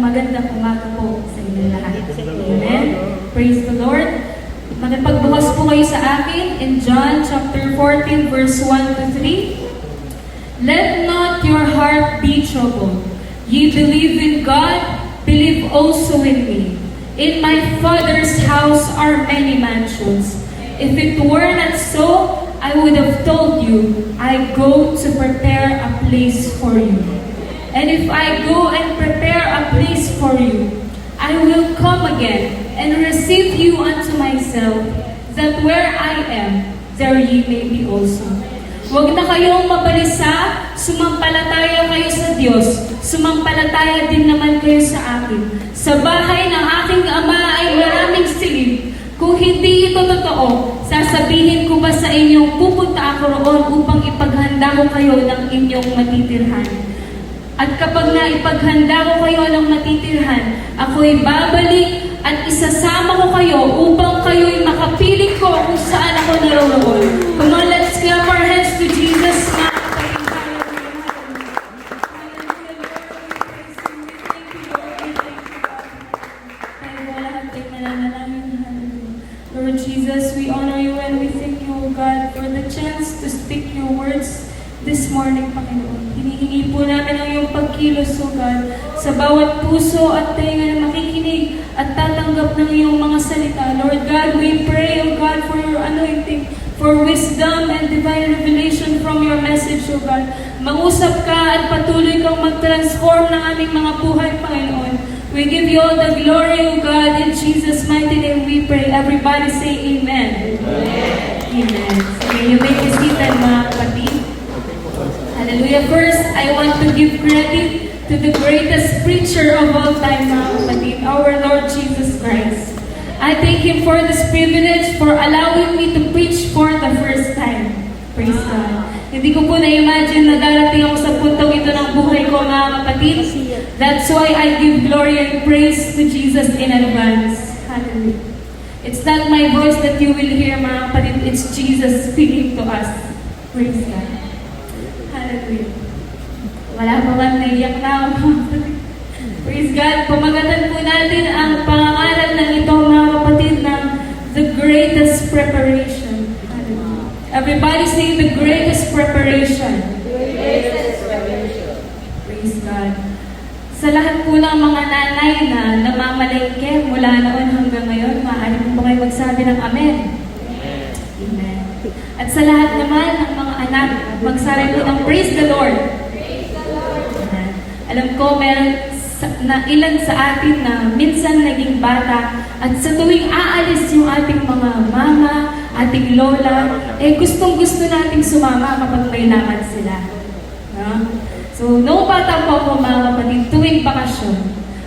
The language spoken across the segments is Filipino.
magandang umaga po sa inyo lahat. Amen? Praise the Lord. Magpagbukas po kayo sa akin in John chapter 14 verse 1 to 3. Let not your heart be troubled. Ye believe in God, believe also in me. In my Father's house are many mansions. If it were not so, I would have told you, I go to prepare a place for you. And if I go and prepare a place for you, I will come again and receive you unto myself, that where I am, there ye may be also. Huwag na kayong mabalisa, sumampalataya kayo sa Diyos, sumampalataya din naman kayo sa akin. Sa bahay ng aking Ama ay maraming silid. Kung hindi ito totoo, sasabihin ko ba sa inyong pupunta ako roon upang ipaghanda ko kayo ng inyong matitirhan? At kapag naipaghanda ko kayo ng matitirhan, ako'y babalik at isasama ko kayo upang kayo'y makapiling ko kung saan ako naroroon. Come on, let's clap our hands to Jesus. Lord Jesus, we honor you and we thank you, O God, for the chance to speak your words this morning, Panginoon. Hinihingi po namin ang iyong pagkilos, O God, sa bawat puso at tenga na makikinig at tatanggap ng iyong mga salita. Lord God, we pray, O God, for your anointing, for wisdom and divine revelation from your message, O God. Mangusap ka at patuloy kang mag-transform ng aming mga buhay, Panginoon. We give you all the glory, O God. In Jesus' mighty name we pray. Everybody say Amen. Amen. Amen. So you may be seated, mga kapatid. Hallelujah. First, I want to give credit to the greatest preacher of all time, mga kapatid, our Lord Jesus Christ. I thank Him for this privilege, for allowing me to preach for the first time. Praise God. Hindi ko po na-imagine na darating ako sa puntong ito ng buhay ko, mga kapatid. That's why I give glory and praise to Jesus in advance. Hallelujah. It's not my voice that you will hear, mga kapatid. It's Jesus speaking to us. Praise God. Hallelujah. Wala pa man naiyak na ako. Praise God. Pamagatan po natin ang pangangalan ng ito, mga kapatid, ng the greatest preparation. Hallelujah. Everybody say the greatest preparation. The greatest preparation. Praise God. Sa lahat po ng mga nanay na namamalengke mula noon hanggang ngayon, maaari po kayo magsabi ng Amen. Amen. At sa lahat naman ng mga anak, magsabi po ng Praise the Lord. Praise the Lord. Alam ko, meron na ilan sa atin na minsan naging bata at sa tuwing aalis yung ating mga mama, ating lola, gustong-gusto nating sumama kapag may lakad sila. No? So, noong bata po ako, mga kapatid, tuwing bakasyon,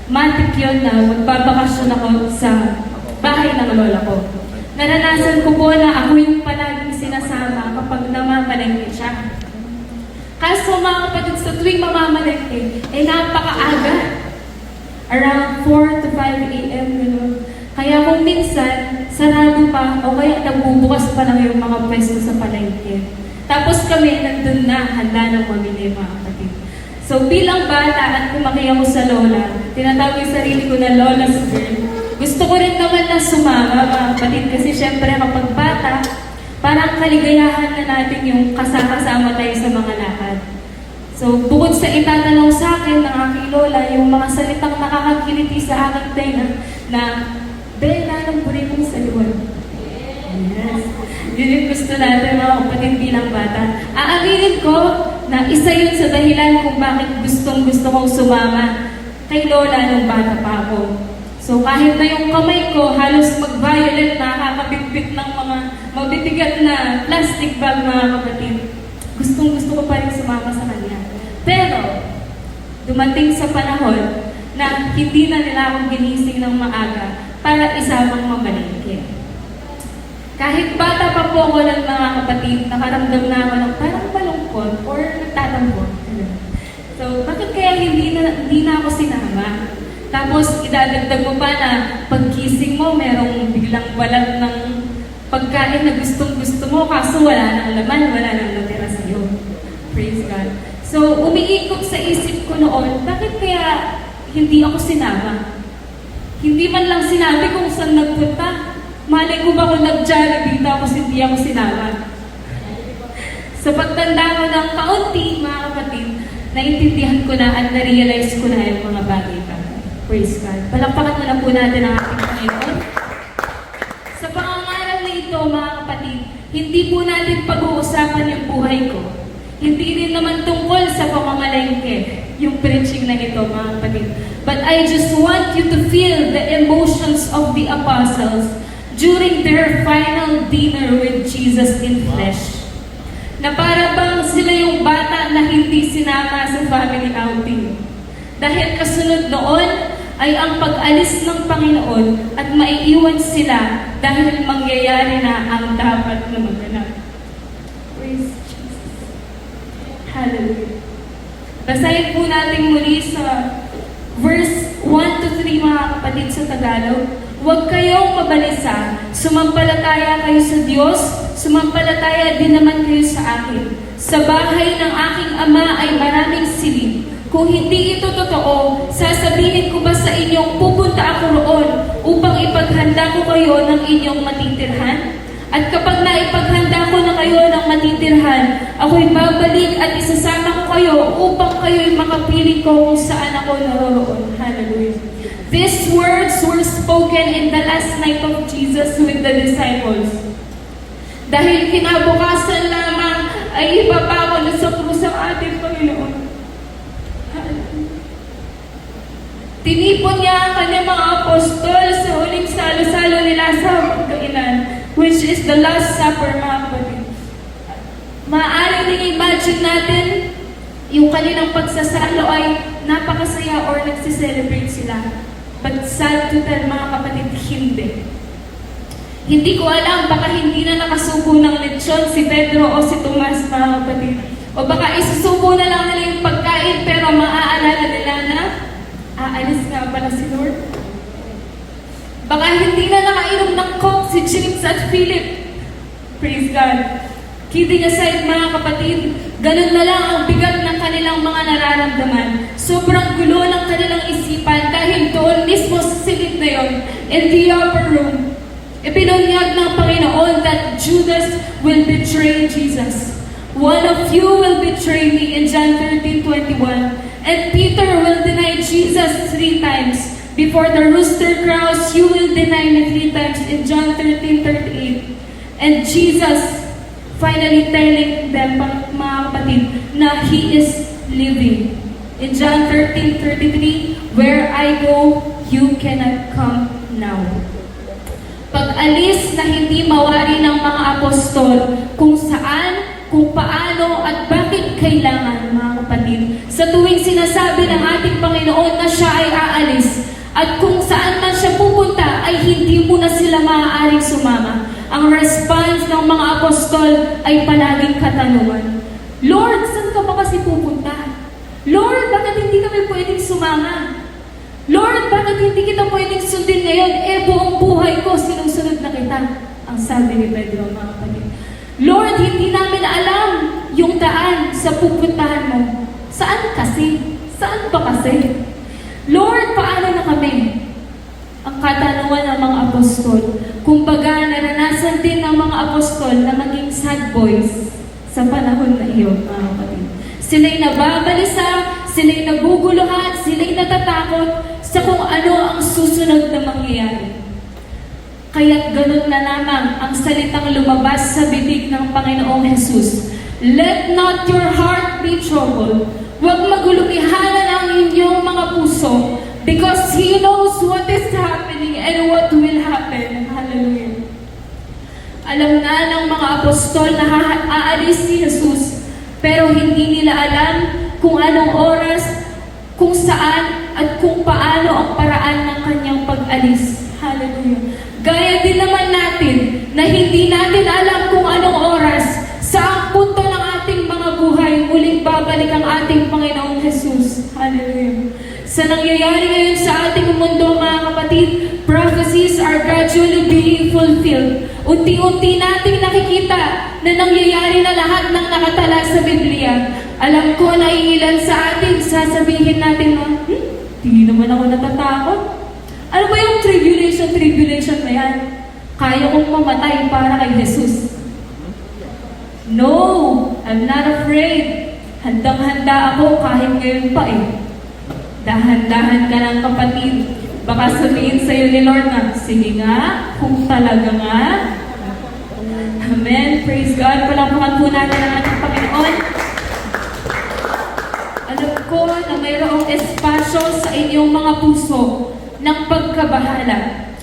matik yun na magbabakasyon ako sa bahay ng lola ko. Naranasan ko po na ako yung palaging sinasama kapag namamalengke siya. Kaso mga kapatid, sa tuwing mamamalengke, napakaaga. Around 4 to 5 a.m. Kaya kung minsan, sarado pa o kaya nagbubukas pa lang yung mga pwesto sa palengke. Tapos kami, nandun na, handa ng mamili, mga kapatid. So bilang bata at kumaki ako sa lola, tinatawag yung sarili ko na Lola's girl. Gusto ko rin naman na sumama, mga kapatid, kasi syempre kapag bata, parang kaligayahan na natin yung kasama-sama tayo sa mga lakad. So bukod sa itatanong sa akin ng aking lola, yung mga salitang nakakakiliti sa aking tenga na, Bella, ng buri mong saluhan. Yes. Yun yung gusto natin, mga kapatid, bilang bata. Aaminin ko na isa yun sa dahilan kung bakit gustong-gusto kong sumama kay lola nung bata pa ako. So kahit na yung kamay ko halos mag-violet na, kakabitbit ng mga mabibigat na plastic bag, mga kapatid, gustong-gusto ko pa rin sumama sa kanya. Pero, dumating sa panahon na hindi na nila akong ginising ng maaga para isamang mamalengke. Kahit bata pa po ako ng mga kapatid, nakaramdam na ako ng parang malungkot or nagtatampo. So, bakit kaya hindi na ako sinama? Tapos, idadagdag mo pa na pagkising mo, merong biglang balat ng pagkain na gustong-gusto mo, kaso wala nang laman, wala nang natira sa'yo. Praise God. So, umiikot sa isip ko noon, bakit kaya hindi ako sinama. Hindi man lang sinabi kung saan nagpunta. Malay ko ba kung nag-Jollibee tapos hindi ako sinama. Sa pagtanda ko ng kaunti, mga kapatid, naintindihan ko na at na-realize ko na yung mga bagay pa. Praise God. Palakpakan na lang po natin ang ating Panginoon. Sa pangangaral na ito, mga kapatid, hindi po natin pag-uusapan yung buhay ko. Hindi rin naman tungkol sa pamamalengke, yung preaching na ito, mga kapatid. But I just want you to feel the emotions of the apostles during their final dinner with Jesus in flesh. Na para bang sila yung bata na hindi sinama sa family outing. Dahil kasunod noon ay ang pag-alis ng Panginoon at maiiwan sila dahil mangyayari na ang dapat na maganap. Praise Jesus. Hallelujah. Basahin po natin muli sa verse 1 to 3, mga kapatid, sa Tagalog. Huwag kayong mabalisa, sumampalataya kayo sa Diyos, sumampalataya din naman kayo sa akin. Sa bahay ng aking ama ay maraming silid. Kung hindi ito totoo, sasabihin ko ba sa inyong pupunta ako roon upang ipaghanda ko kayo ng inyong matitirhan? At kapag naipaghanda ko na kayo ng matitirhan, ako'y babalik at isasama ko kayo upang kayo'y makapiling ko kung saan ako naroroon. Hallelujah. These words were spoken in the last night of Jesus with the disciples. Dahil kinabukasan lamang ay ipapako na sa krus ang ating Panginoon. Tinipon niya ang kanyang mga apostol sa huling salo-salo nila sa pagkainan, which is the Last Supper, mga kapatid. Maaaring nang-imagine natin yung kanilang pagsasalo ay napakasaya or nagsiselebrate sila. But sad to tell, mga kapatid, hindi. Hindi ko alam, baka hindi na nakasubo ng lechon si Pedro o si Tomas, mga kapatid. O baka isusubo na lang nila yung pagkain pero maaalala nila na aalis nga pala si Lord. Baka hindi na nakainom ng Coke si James at Philip. Praise God. Kidding aside, mga kapatid, ganun na lang ang bigat ng kanilang mga nararamdaman. Sobrang gulo ng kanilang isipan dahil doon mismo sa silid na yun, in the upper room, ipinunyag ng Panginoon that Judas will betray Jesus. One of you will betray me in John 13:21, and Peter will deny Jesus 3 times. Before the rooster crows, you will deny me 3 times in John 13:38. And Jesus finally telling them, mga kapatid, na He is living. In John 13:33, where I go, you cannot come now. Pag-alis na hindi mawari ng mga apostol kung saan, kung paano at bakit kailangan, mga kapatid. Sa tuwing sinasabi ng ating Panginoon na siya ay aalis at kung saan man siya pupunta ay hindi mo na sila maaaring sumama. Ang response ng mga apostol ay palaging katanungan. Lord, saan ka ba kasi pupunta? Lord, bakit hindi kami pwedeng sumama? Lord, bakit hindi kita pwedeng sundin ngayon? Buong buhay ko, sinusunod na kita. Ang sabi ni Pedro, mga kapatid. Lord, hindi namin alam yung daan sa pupuntahan mo. Saan kasi? Saan ba kasi? Lord, paano na kami? Ang katanungan ng mga apostol. Kumbaga, naranasan din ng mga apostol na maging sad boys sa panahon na iyon, mga kapatid. Sila'y nababalisa, sila'y naguguluhan, sila'y natatakot sa kung ano ang susunod na mangyayari. Kaya't ganun na lamang ang salitang lumabas sa bibig ng Panginoong Jesus. Let not your heart be troubled. Huwag magulumihanan ang inyong mga puso because He knows what is happening and what will happen. Hallelujah. Alam na ng mga apostol na aalis si Jesus, pero hindi nila alam kung anong oras, kung saan, at kung paano ang paraan ng kanyang pag-alis. Hallelujah. Gaya din naman natin na hindi natin alam kung anong oras, saang punto ng ating mga buhay, muling babalik ang ating Panginoong Jesus. Hallelujah. Sa nangyayari ngayon sa ating mundo, mga kapatid, prophecies are gradually being fulfilled. Unti-unti nating nakikita na nangyayari na lahat ng nakatala sa Biblia. Alam ko na ilan sa atin, sasabihin natin na, Hindi naman ako natatakot. Ano ba yung tribulation na yan? Kaya kong mamatay para kay Jesus. No, I'm not afraid. Handang-handa ako kahit ngayon pa eh. Dahan-dahan ka lang kapatid. Baka sabihin sa'yo ni Lord na, sige nga, kung talaga nga. Amen. Praise God. Palakpakan po natin ang ating Panginoon. Alam ko na mayroong espasyo sa inyong mga puso ng pagkabahala.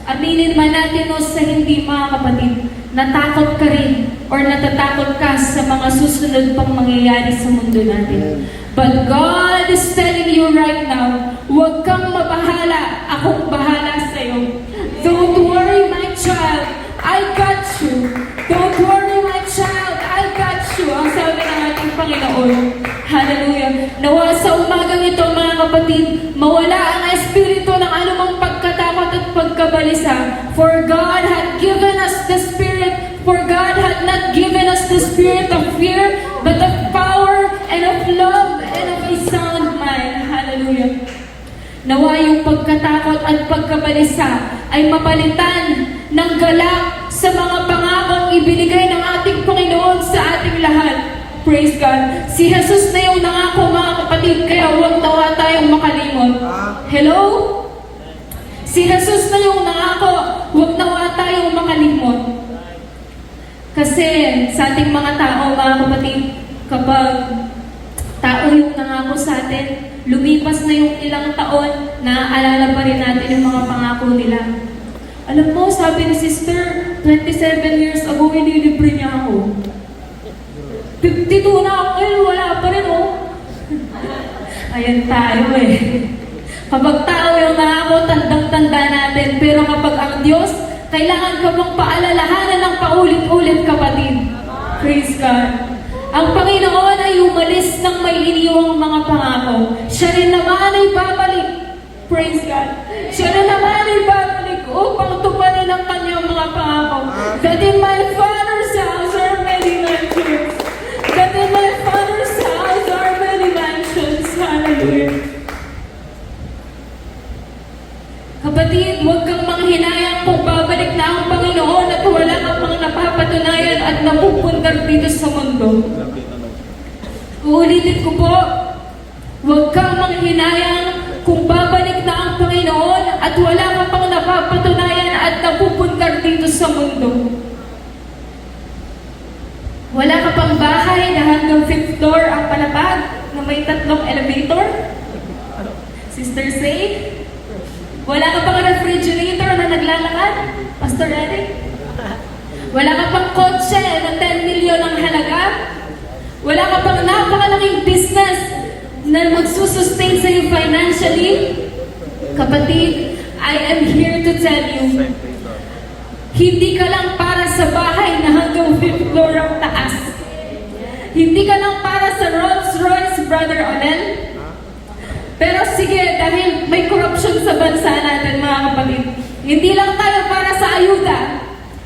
Aminin man natin o sa hindi, mga kapatid, natakot ka rin or natatakot ka sa mga susunod pang mangyayari sa mundo natin. But God is telling you right now, huwag kang mabahala. Akong bahala sa'yo. Don't worry, my child. I got you. Don't worry, my child. I got you. Ang sabi ng ating Panginoon. Hallelujah. Nawa sa umagang ito, mga kapatid, mawala ang espiritu ng anumang pagkatakot at pagkabalisa. For God had given us the Spirit. For God had not given us the spirit of fear, but of power and of love and of a sound mind. Hallelujah. Nawa yung pagkatakot at pagkabalisa ay mapalitan ng galak sa mga pangakong ibinigay ng ating Panginoon sa ating lahat. Praise God. Si Jesus na yung nangako, mga kapatid, kaya huwag nawa tayong makalimot. Hello? Si Jesus na yung nangako, huwag nawa tayong makalimot. Kasi sa ating mga tao, mga kapatid, kapag tao yung nangako sa atin, lumipas na yung ilang taon, naaalala pa rin natin yung mga pangako nila. Alam mo, sabi ni sister, 27 years ago, inilibre niya ako. 52 na ako, ngayon wala pa rin, oh. Ayan tayo eh. Kapag tao yung nangako, tandang-tanda natin. Pero kapag ang Diyos, kailangan ka bang paalalahanan ng paulit-ulit, kapatid. Praise God. Ang Panginoon ay umalis ng may iniwang mga pangako. Siya rin naman ay babalik. Praise God. Siya rin naman ay babalik upang tuparin ang kanyang mga pangako. That in my Father's house are many mansions. That in my Father's house are many mansions. Hallelujah. Kapatid, huwag kang manghinayang kung babalik na ang Panginoon at wala kang mga napapatunayan at napupundar dito sa mundo. Uulitin ko po, huwag kang manghinayang kung babalik na ang Panginoon at wala kang pang napapatunayan at napupundar dito sa mundo. Wala ka pang bahay na hanggang 5th floor ang palapag na may 3 elevator? Sister Say? Wala ka pang refrigerator na naglalakad? Pastor Eric? Wala ka pang kotse na 10 million ang halaga? Wala ka pang napakalaking business na magsusustain sa'yo financially? Kapatid, I am here to tell you, hindi ka lang para sa bahay na hanggang 5th floor ang taas. Hindi ka lang para sa Rolls Royce, Brother Onel. Pero sige, dahil may corruption sa bansa natin, mga kapatid, hindi lang tayo para sa ayuda.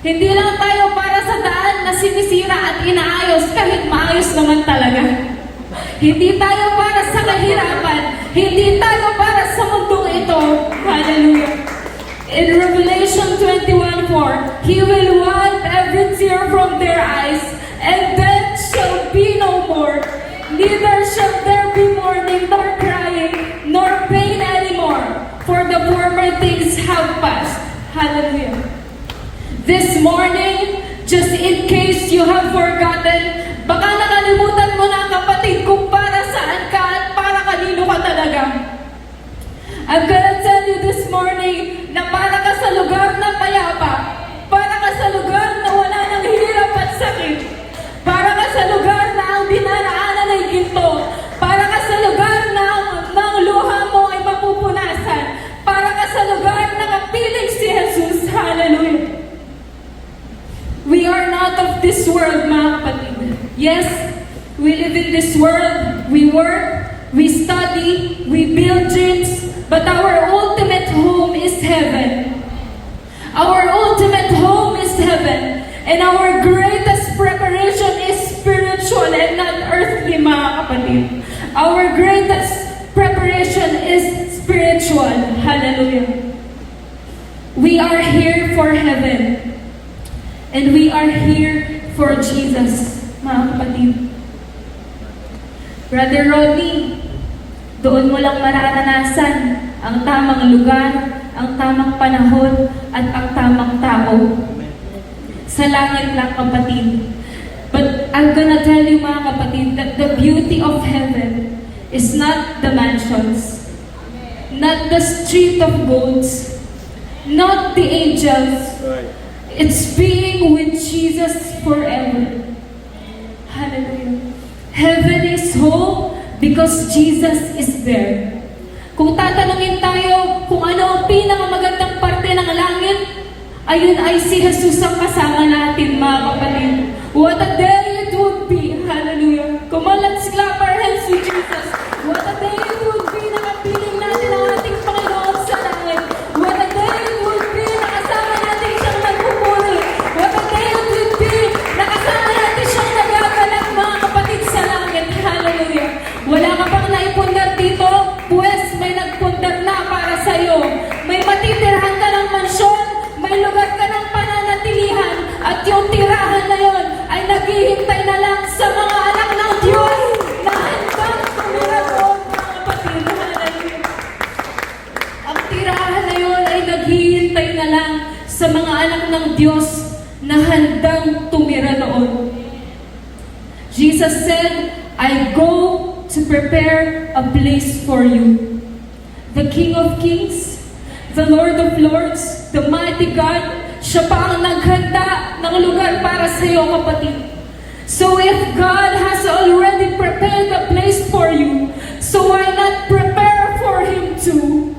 Hindi lang tayo para sa daan na sinisira at inaayos kahit maayos naman talaga. Hindi tayo para sa kahirapan. Hindi tayo para sa mundong ito. Hallelujah. In Revelation 21:4, He will wipe every tear from their eyes, and death shall be no more. Neither shall there be mourning, nor crying, nor pain anymore, for the former things have passed. Hallelujah. This morning, just in case you have forgotten, baka nakalimutan mo na, kapatid, kung para saan ka at para kanino ka talaga. I'm gonna tell you this morning na para ka sa lugar na payapa, para ka sa lugar na wala ng hirap at sakit, para ka sa lugar na ang dinaraanan ay ginto, para ka sa lugar na ang luha mo ay mapupunasan, para ka sa lugar na kapiling si Jesus. Hallelujah. We are not of this world, mga kapatid. Yes, we live in this world, we work, we study, we build dreams, but our ultimate home is heaven. Our ultimate home is heaven. And our greatest preparation is spiritual and not earthly, mga kapatid. Our greatest preparation is spiritual. Hallelujah. We are here for heaven. And we are here for Jesus, mga kapatid. Brother Rodney, doon mo lang mararanasan ang tamang lugar, ang tamang panahon, at ang tamang tao. Sa langit lang, kapatid. But I'm gonna tell you, mga kapatid, that the beauty of heaven is not the mansions, not the street of golds, not the angels. It's being with Jesus forever. Hallelujah. Heaven is home because Jesus is there. Kung tatanungin tayo kung ano ang pinakamagandang parte ng langit, ayun ay si Jesus ang kasama natin, mga kapatid. What a day it would be. Hallelujah. Come on, let's clap our hands to Jesus. What a day it would be na kapiling natin ang ating Panginoon sa langit. What a day it would be na kasama natin siyang nagpupuri. What a day it would be na kasama natin siyang nagagalak, mga kapatid, sa langit. Hallelujah. Wala ka pang naipundar dito, pues may nagpundar na para sa'yo. May matitirhan ka ng mansyon, may lugar ka ng pananatilihan, at yung tirahan na yon ay naghihintay na lang sa mga anak ng Diyos na handang tumira doon, mga kapatid. Hallelujah. Ang tirahan na yon ay naghihintay na lang sa mga anak ng Diyos na handang tumira doon. Jesus said, I go to prepare a place for you. The King of Kings, the Lord of Lords, the mighty God, siya pa ang naghanda ng lugar para sa iyo, kapatid. So if God has already prepared a place for you, so why not prepare for Him too?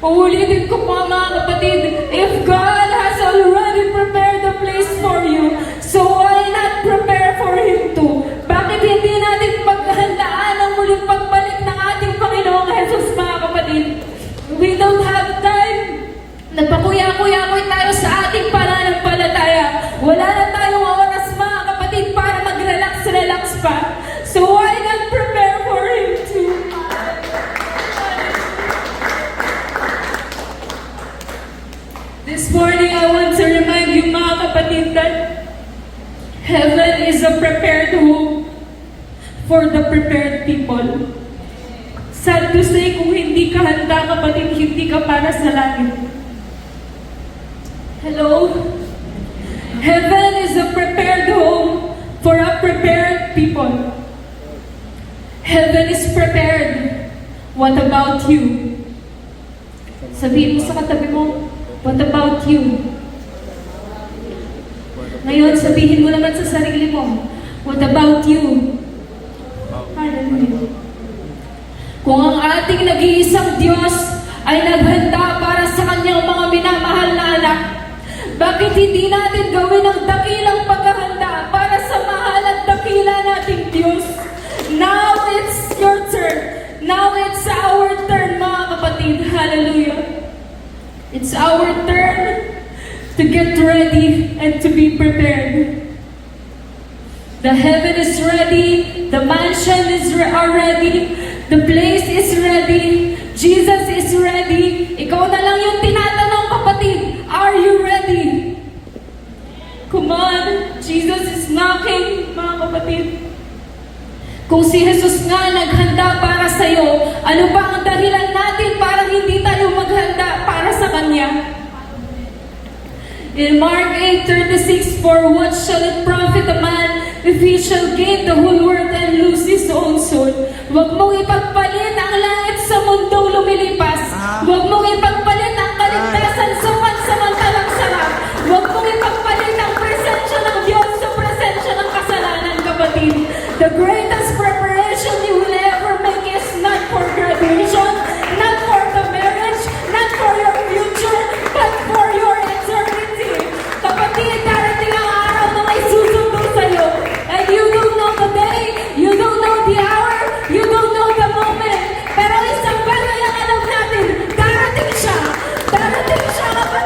Uulitin ko po, mga kapatid, if God has already prepared a place for you, so why not prepare for Him too? Bakit hindi natin paghandaan ang muling pagbalik ng ating Panginoong Jesus, mga kapatid? We don't have time. Nagpakuya-kuya-kuy tayo sa ating pananampalataya. Wala na tayong oras, mga kapatid, para mag-relax pa. So why not prepare for Him too? This morning, I want to remind you, mga kapatid, that heaven is a prepared home for the prepared people. Sad to say, kung hindi ka handa, kapatid, hindi ka para sa langit. Hello? Heaven is a prepared home for a prepared people. Heaven is prepared. What about you? Sabihin mo sa katabi mo, what about you? Ngayon, sabihin mo naman sa sarili mo, what about you? Hallelujah. Kung ang ating nag-iisang Diyos ay naghanda para sa kanyang mga minamahal na anak, bakit hindi natin gawin ang dakilang paghahanda para sa mahal at dakila nating Diyos? Now it's your turn. Now it's our turn, mga kapatid. Hallelujah. It's our turn to get ready and to be prepared. The heaven is ready. The mansion is ready. The place is ready. Jesus is ready. Ikaw na lang yung tinatanong, kapatid. Are you ready? Come on. Jesus is knocking, mga kapatid. Kung si Jesus nga naghanda para sa'yo, ano ba ang dahilan natin para hindi tayo maghanda para sa Kanya? In Mark 8:36, for what shall it profit a man if he shall gain the whole world and lose his own soul? Huwag mong ipagpalit ang langit sa mundong lumilipas. Huwag mong ipagpalit ang kaligtasan sa pansamantalang sarap. Huwag mong ipagpalit ang presensya ng Diyos sa presensya ng kasalanan, kapatid. The greatest preparation you will ever make is not for graduation, not for the marriage, not for your future, but for your eternity. Kapatid, darating ang araw na may susunod sa'yo. And you don't know the day, you don't know the hour, you don't know the moment. Pero isang bagay ang alam natin, darating siya. Darating siya, kapatid.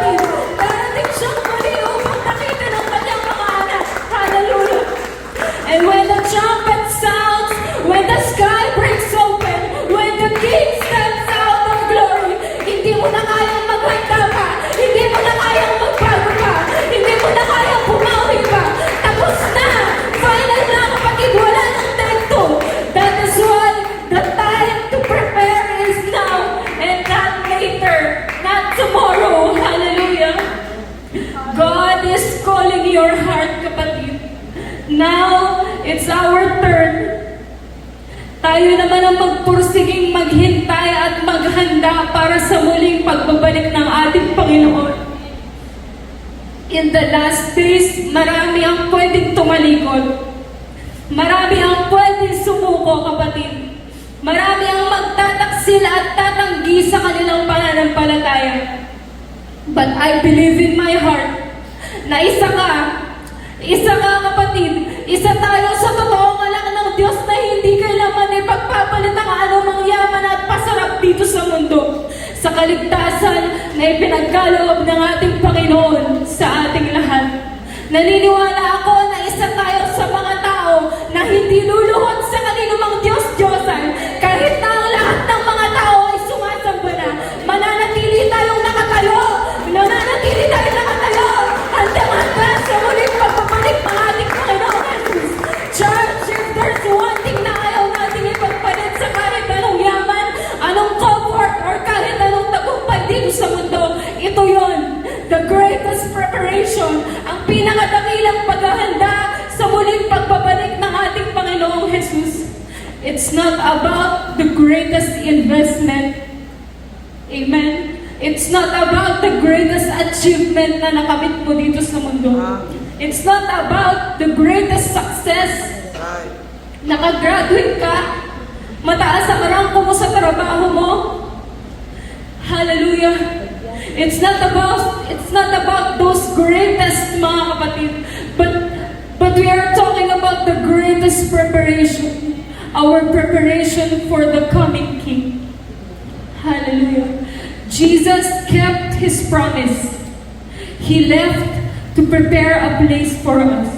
God is calling your heart, kapatid. Now, it's our turn. Tayo naman ang magpursiging maghintay at maghanda para sa muling pagbabalik ng ating Panginoon. In the last days, marami ang pwedeng tumalikod. Marami ang pwedeng sumuko, kapatid. Marami ang magtataksila at tatanggi sa kanilang pananampalataya. But I believe in my heart na isa ka kapatid, isa tayo sa totoong anak ng Diyos na hindi kailangan ipagpapalit ang anumang yaman at pasarap dito sa mundo, sa kaligtasan na ipinagkaloob ng ating Panginoon sa ating lahat. Naniniwala ako na isa tayo sa mga tao na hindi luluhod sa kaninumang Diyos-Diyosan kahit na ang lahat ng mga tao ay sumasamba na. Mananatili tayong nakatayo! Mananatili tayong nakatayo! Handang-handa sa muling pagbabalik ng ating Panginoon Jesus. Church, if there's one thing na ayaw nating ipagpalit sa kahit anong yaman, anong comfort, or kahit anong tagumpay dito sa mundo, ito yon, the greatest preparation, ang pinakadakilang paghahanda sa muling pagbabalik ng ating Panginoong Jesus. It's not about the greatest investment. Amen? It's not about the greatest achievement na nakamit mo dito sa mundo. It's not about the greatest success. Nakagraduate ka, mataas ang rango mo sa trabaho mo. Hallelujah. It's not about those greatest, mga kapatid. But we are talking about the greatest preparation. Our preparation for the coming King. Hallelujah. Jesus kept His promise. He left to prepare a place for us.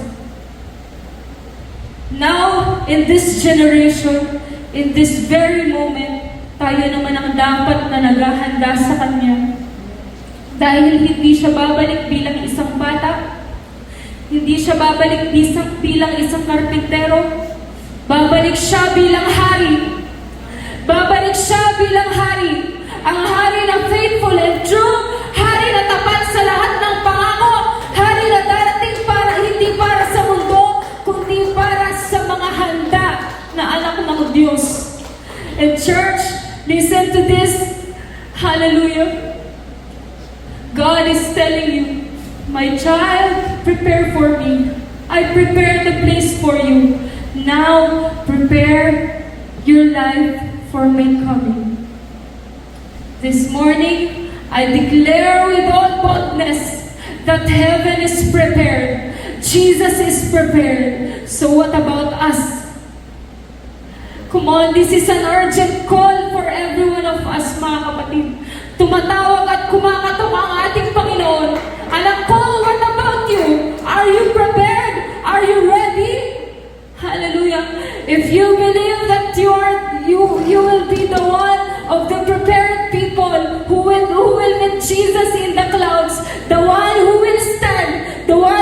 Now, in this generation, in this very moment, tayo naman ang dapat na naghahanda sa Kanya. Dahil hindi siya babalik bilang isang bata, hindi siya babalik bilang isang karpintero, babalik siya bilang hari. Babalik siya bilang hari. Ang hari na faithful and true, hari na tapat sa lahat ng pangako, hari na darating para hindi para sa mundo, kundi para sa mga handa na anak ng Diyos. And church, listen to this. Hallelujah. God is telling you, my child, prepare for me. I prepared the place for you. Now, prepare your life for my coming. This morning, I declare with all boldness that heaven is prepared. Jesus is prepared. So what about us? Come on, this is an urgent call for every one of us, mga kapatid. Tumatawag at kumakatok ang ating Panginoon. Anak ko, what about you? Are you prepared? Are you ready? Hallelujah. If you believe that you will be the one of the prepared people who will meet Jesus in the clouds, the one who will stand, the one